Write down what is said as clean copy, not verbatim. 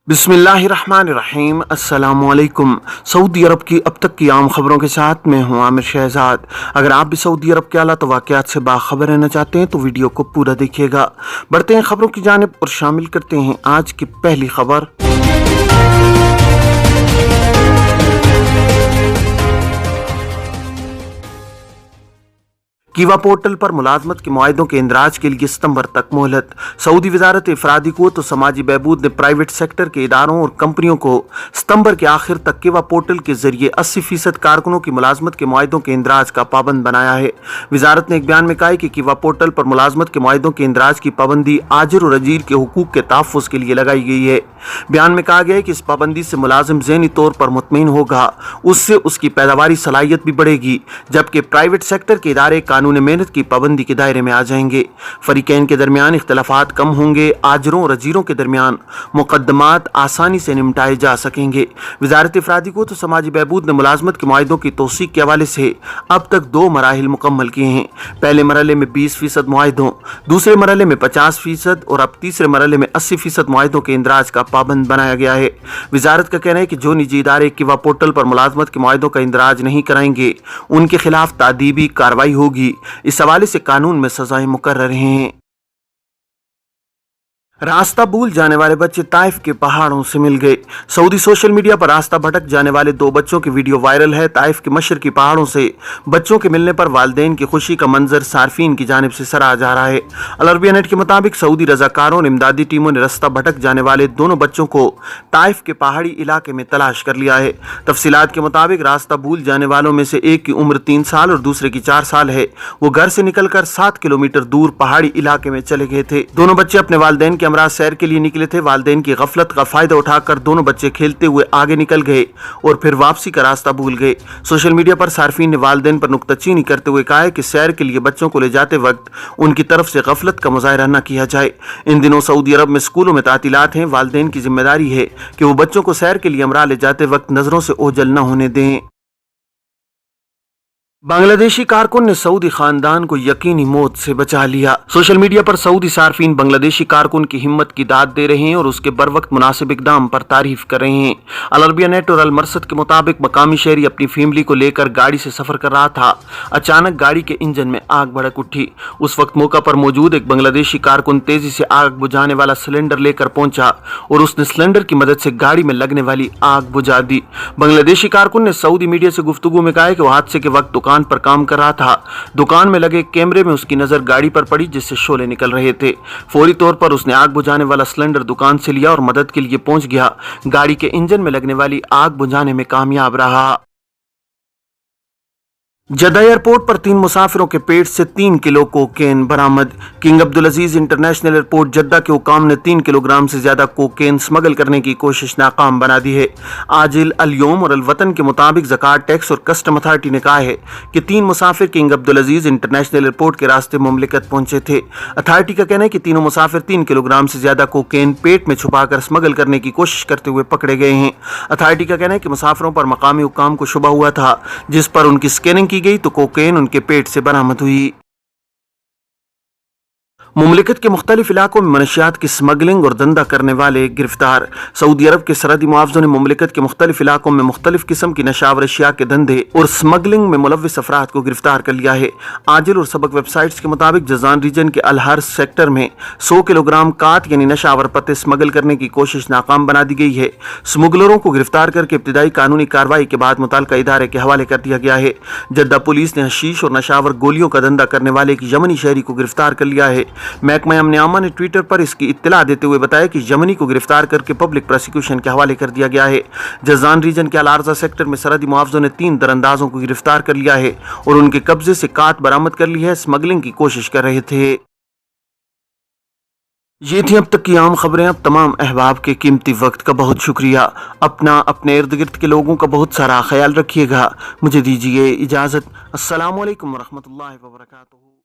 बिस्मिल्लाहिर्रहमानिर्रहीम। अस्सलामुअलैकुम। सऊदी अरब की अब तक की आम खबरों के साथ मैं हूं आमिर शहजाद। अगर आप भी सऊदी अरब के आला वाक़यात से बाखबर रहना चाहते हैं तो वीडियो को पूरा देखिएगा। बढ़ते हैं खबरों की जानिब और शामिल करते हैं आज की पहली खबर। कीवा पोर्टल पर मुलाजमत के मुआहदों के इंदराज के लिए सितंबर तक मोहलत। सऊदी वजारत इफरादी क़ुव्वत और समाजी बहबूद ने प्राइवेट सेक्टर के इदारों और कंपनियों को सितंबर के आखिर तक कीवा पोर्टल के जरिए 80% कारकुनों की मुलाजमत के मुआहदों के इंदराज का पाबंद बनाया है। वजारत ने एक बयान में कहा है कि कीवा पोर्टल पर मुलाजमत के मुआहदों के इंदराज की पाबंदी आजिर और अजीर के हुकूक के तहफ़्फ़ुज़ के लिए लगाई गई है। बयान में कहा गया है कि इस पाबंदी से मुलाजिम ज़हनी तौर पर मुतमईन होगा, उससे उसकी पैदावारी सलाहियत भी बढ़ेगी, जबकि प्राइवेट सेक्टर के इदारे कानून मेहनत की पाबंदी के दायरे में आ जाएंगे। फरीकैन के दरमियान इख्तलाफात कम होंगे, आजरों और अजीरों के दरमियान मुकदमात आसानी से निपटाए जा सकेंगे। वजारत इफरादी को तो समाजी बहबूद ने मुलाजमत के मुआहदों की तौसीक के हवाले से अब तक 2 मराहिल मुकम्मल किए हैं। पहले मरहले में 20% मुआहदों, दूसरे मरहले में 50% और अब तीसरे मरहले में 80% मुआहदों के इंदराज का पाबंद बनाया गया है। वजारत का कहना है कि जो निजी इदारे कीवा पोर्टल पर मुलाजमत के मुआहदों का इंदराज नहीं कराएंगे उनके खिलाफ तादीबी कार्रवाई होगी। इस हवाले से कानून में सजाएं मुकर्रर हैं। रास्ता भूल जाने वाले बच्चे ताइफ के पहाड़ों से मिल गए। सऊदी सोशल मीडिया पर रास्ता भटक जाने वाले 2 बच्चों की वीडियो वायरल है। ताइफ के मशरकी पहाड़ों से बच्चों के मिलने पर वालिदैन की खुशी का मंजर सार्फिन की जानिब से सराहा जा रहा है। अल अरबिया नेट के मुताबिक सऊदी रजाकारों और इमदादी टीमों ने रास्ता भटक जाने वाले दोनों बच्चों को ताइफ के पहाड़ी इलाके में तलाश कर लिया है। तफसीलात के मुताबिक रास्ता भूल जाने वालों में से एक की उम्र 3 साल और दूसरे की 4 साल है। वो घर से निकलकर 7 किलोमीटर दूर पहाड़ी इलाके में चले गए थे। दोनों बच्चे अपने वालिदैन के हमरा सैर के लिए निकले थे। वालिदैन की गफलत का फायदा उठाकर दोनों बच्चे खेलते हुए आगे निकल गए और फिर वापसी का रास्ता भूल गए। सोशल मीडिया पर सार्फिन ने वालिदैन पर नुक्ताचीनी करते हुए कहा है कि सैर के लिए बच्चों को ले जाते वक्त उनकी तरफ से गफलत का मुजाहरा न किया जाए। इन दिनों सऊदी अरब में स्कूलों में तातीलात हैं। वालिदैन की जिम्मेदारी है कि वो बच्चों को सैर के लिए हमरा ले जाते वक्त नजरों से ओझल न होने दें। बांग्लादेशी कारकुन ने सऊदी खानदान को यकीनी मौत से बचा लिया। सोशल मीडिया पर सऊदी सार्फिन बांग्लादेशी कारकुन की हिम्मत की दाद दे रहे हैं और उसके बर वक्त मुनासिब इकदाम पर तारीफ कर रहे हैं। अल अरबिया नेट और अल मरसद के मुताबिक मकामी शहरी अपनी फैमिली को लेकर गाड़ी से सफर कर रहा था। अचानक गाड़ी के इंजन में आग भड़क उठी। उस वक्त मौका पर मौजूद एक बांग्लादेशी कारकुन तेजी से आग बुझाने वाला सिलेंडर लेकर पहुंचा और उसने सिलेंडर की मदद से गाड़ी में लगने वाली आग बुझा दी। बांग्लादेशी कारकुन ने सऊदी मीडिया से गुफ्तगू में कहा है कि वो हादसे के वक्त दुकान पर काम कर रहा था। दुकान में लगे कैमरे में उसकी नजर गाड़ी पर पड़ी जिससे शोले निकल रहे थे। फौरी तौर पर उसने आग बुझाने वाला सिलेंडर दुकान से लिया और मदद के लिए पहुंच गया। गाड़ी के इंजन में लगने वाली आग बुझाने में कामयाब रहा। जद्दा एयरपोर्ट पर 3 मुसाफिरों के पेट से 3 किलो कोकेन बरामद। किंग अब्दुल अजीज इंटरनेशनल एयरपोर्ट जद्दा के हुकाम ने 3 किलोग्राम से ज्यादा कोकेन स्मगल करने की कोशिश नाकाम बना दी है। आजिल, अल यौम और अल वतन के मुताबिक ज़कात टैक्स और कस्टम अथॉरिटी ने कहा है कि 3 मुसाफिर किंग अब्दुल अजीज इंटरनेशनल एयरपोर्ट के रास्ते मुमलिकत पहुंचे थे। अथॉरिटी का कहना है कि तीनों मुसाफिर 3 किलोग्राम से ज्यादा कोकेन पेट में छुपाकर स्मगल करने की कोशिश करते हुए पकड़े गए हैं। अथॉरिटी का कहना है कि मुसाफिरों पर मकामी हुकाम को शुबा हुआ था, जिस पर उनकी स्कैनिंग की गई तो कोकेन उनके पेट से बरामद हुई। मुमलिकत के मुख्तलिफ इलाकों में मनशियात की स्मगलिंग और धंधा करने वाले गिरफ्तार। सऊदी अरब के सरहदी मुआवजों ने मुमलिकत के मुख्तलिफ इलाकों में मुख्तलिफ किस्म की नशावर अशिया के धंधे और स्मगलिंग में मुलव्विस अफराद को गिरफ्तार कर लिया है। आजिल और सबक वेबसाइट्स के मुताबिक जजान रीजन के अल हर्स सेक्टर में 100 किलोग्राम काट यानी नशावर पत्ते स्मगल करने की कोशिश नाकाम बना दी गई है। स्मगलरों को गिरफ्तार करके इब्तिदाई कानूनी कार्रवाई के बाद मुताल्लिका इदारे के हवाले कर दिया गया है। जद्दा पुलिस ने हशीश और नशावर गोलियों का धंधा करने वाले एक यमनी शहरी को गिरफ्तार कर लिया है। महकमा अमन अमान ने ट्विटर पर इसकी इत्तला देते हुए बताया कि यमनी को गिरफ्तार करके पब्लिक प्रोसिक्यूशन के हवाले कर दिया गया है। जजान रीजन के अल-आरजा सेक्टर में सरहदी मुआवजों ने 3 दरअंदाजों को गिरफ्तार कर लिया है और उनके कब्जे से काट बरामद कर ली है। स्मगलिंग की कोशिश कर रहे थे। ये थी अब तक की आम खबरें। अब तमाम अहबाब के कीमती वक्त का बहुत शुक्रिया। अपना अपने इर्द गिर्द के लोगों का बहुत सारा ख्याल रखिएगा। मुझे दीजिए इजाज़त। अस्सलामु अलैकुम वरहमतुल्लाहि वबरकातुहू।